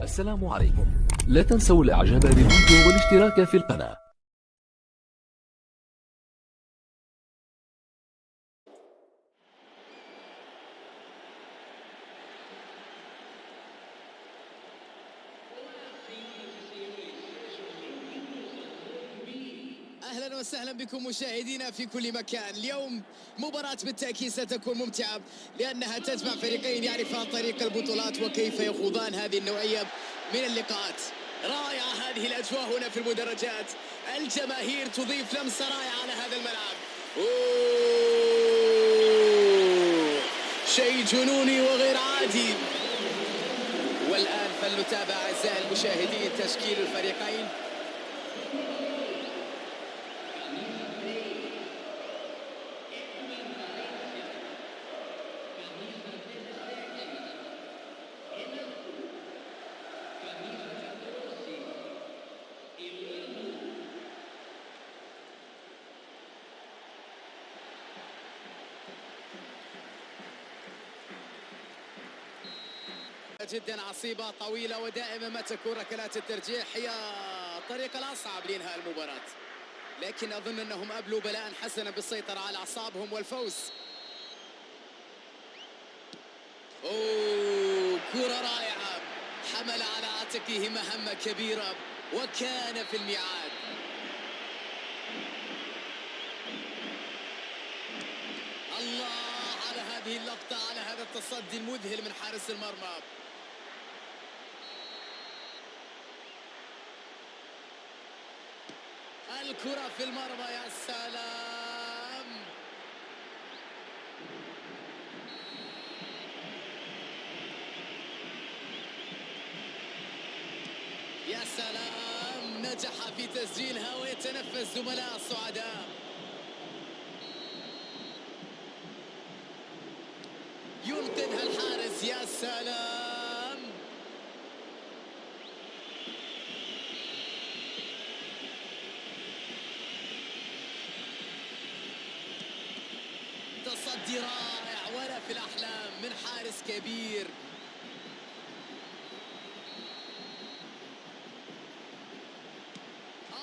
السلام عليكم. لا تنسوا الاعجاب بالفيديو والاشتراك في القناة. أهلا وسهلا بكم مشاهدينا في كل مكان. اليوم مباراة بالتأكيد ستكون ممتعة لأنها تجمع فريقين يعرفان طريق البطولات وكيف يخوضان هذه النوعية من اللقاءات. رائعة هذه الأجواء هنا في المدرجات، الجماهير تضيف لمسة رائعة على هذا الملعب. شيء جنوني وغير عادي. والآن فلنتابع أعزائي المشاهدين تشكيل الفريقين. جدا عصيبة طويلة، ودائما ما تكون ركلات الترجيح هي الطريقة الأصعب لإنهاء المباراة، لكن أظن أنهم أبلوا بلاء حسنا بالسيطرة على أعصابهم والفوز. كرة رائعة، حمل على عاتقه مهمة كبيرة وكان في الميعاد. الله على هذه اللقطة، على هذا التصدي المذهل من حارس المرمى. الكرة في المرمى، يا سلام. يا سلام، نجح في تسجيلها ويتنفس زملاء السعداء. ينقذها الحارس، يا سلام. تصدي رائع ولا في الأحلام من حارس كبير.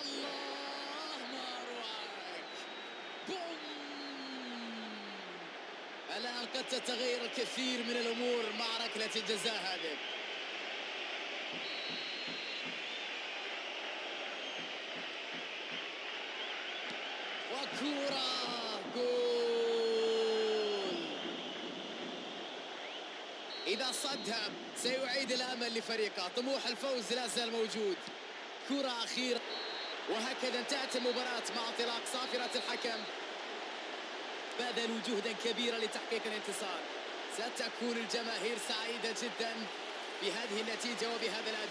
الله، ما أروعك. بوم. الآن قد تتغير الكثير من الأمور مع ركلة الجزاء هذه. وكرة جول. إذا صدها سيعيد الأمل لفريقه، طموح الفوز لا زال موجود. كرة أخيرة، وهكذا انتهت المباراة مع انطلاق صافرة الحكم. بذلوا جهدا كبيرا لتحقيق الانتصار. ستكون الجماهير سعيدة جدا بهذه النتيجة وبهذا الأداء.